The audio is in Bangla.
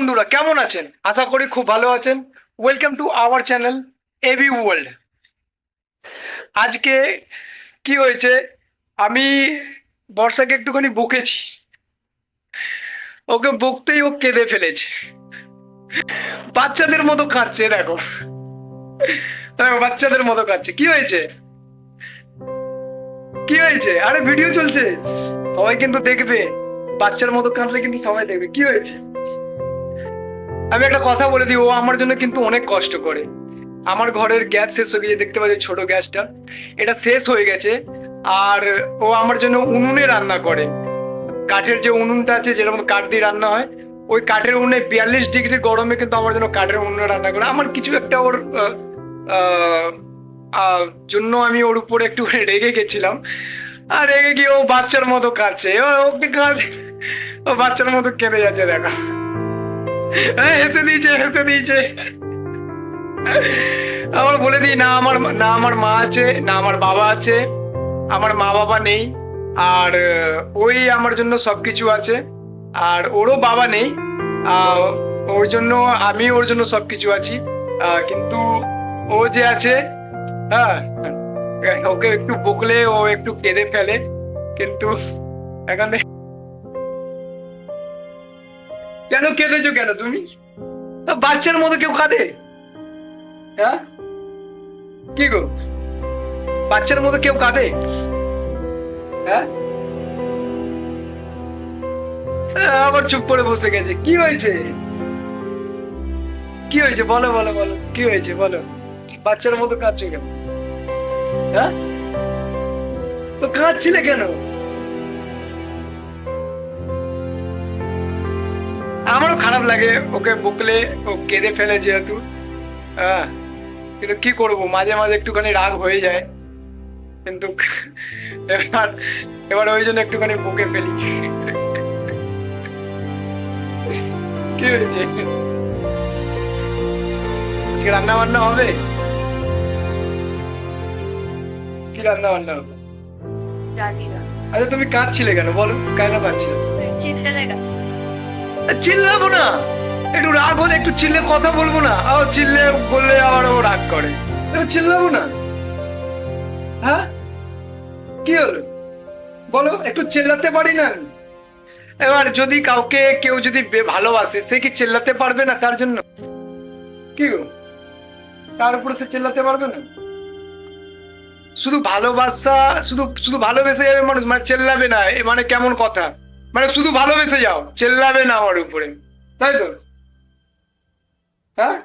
বন্ধুরা, কেমন আছেন? আশা করি খুব ভালো আছেন। Welcome to our channel AB World. আজকে কি হয়েছে, আমি বর্ষাকে একটুখানি বকেছি। ওকে বকতেই ও কেঁদে ফেলেছে, বাচ্চাদের মতো কাঁদছে। দেখো দেখো, বাচ্চাদের মতো কাঁদছে। কি হয়েছে? কি হয়েছে? আরে ভিডিও চলছে, সবাই কিন্তু দেখবে। বাচ্চার মতো কাঁদলে কিন্তু সবাই দেখবে। কি হয়েছে? আমি একটা কথা বলে দিই, ও আমার জন্য কিন্তু অনেক কষ্ট করে। আমার ঘরের গ্যাস শেষ হয়ে গেছে, দেখতে পাচ্ছি ছোট গ্যাসটা, এটা শেষ হয়ে গেছে। আর ও আমার জন্য উনুনে রান্না করে। কাঠের যে উনুনটা আছে, যেরকম কাঠ দিয়ে রান্না হয়, ওই কাঠের উনুনে 42 ডিগ্রি গরমে কিন্তু আমার জন্য কাঠের উনুনে রান্না করে। আমার কিছু একটা ওর আহ, আহ, জন্য আমি ওর উপরে একটু রেগে গেছিলাম। আর রেগে গিয়ে ও বাচ্চার মতো কাঁদছে। ওকে কাঁদছে, ও বাচ্চার মতো কেঁদে যাচ্ছে। দেখা, হ্যাঁ, হেসে দিয়েছে, হেসে দিয়েছে। আমার বলে দিই, না আমার মা আছে, না আমার বাবা আছে। আমার মা বাবা নেই। আর ওই আমার জন্য সবকিছু আছে। আর ওরও বাবা নেই। আহ, ওর জন্য আমি ওর জন্য সবকিছু আছি। কিন্তু ও যে আছে, হ্যাঁ, ওকে একটু বকলে ও একটু কেঁদে ফেলে। কিন্তু এখানে কেন কেঁদেছো কেন তুমি? বাচ্চার মতো কেউ কাঁদে? হ্যাঁ, কি গো, বাচ্চার মতো কেউ কাঁদে? হ্যাঁ, আবার চুপ করে বসে গেছে। কি হয়েছে? কি হয়েছে? বলো বলো বলো, কি হয়েছে বলো। বাচ্চার মতো কাঁদছো কেন? হ্যাঁ, তো কাঁদছিলে কেন? আমারও খারাপ লাগে ওকে বকলে, ও কেঁদে ফেলে যেহেতু। হ্যাঁ, কিন্তু কি করব, মাঝে মাঝে একটুখানি রাগ হয়ে যায়। কিন্তু এবার এবার ওই জন্য একটুখানি বকে ফেলি। কি হয়েছে? আজকে রান্না বান্না হবে? কি রান্না বান্না হবে? জানি না। আচ্ছা, তুমি কাঁদছিলে কেন বলো, কেন কাঁদছিলে? চিল্লালে কেন? চিল্লাবো না? একটু রাগ হলে একটু চিল্লে কথা বলবো না? চিল্লে বললে আবার ও রাগ করে। চিল্লাবো না? হ্যাঁ, কি হলো বলো, একটু চেল্লাতে পারি না আমি? এবার যদি কাউকে কেউ যদি ভালোবাসে, সে কি চেল্লাতে পারবে না তার জন্য? কি গো, তার উপরে সে চেল্লাতে পারবে না? শুধু ভালোবাসা, শুধু শুধু ভালোবেসে যাবে মানুষ, মানে চেল্লাবে না, এ মানে কেমন কথা? মানে শুধু ভালোবেসে যাও, চেল্লাবে না আমার উপরে, তাই তো? হ্যাঁ,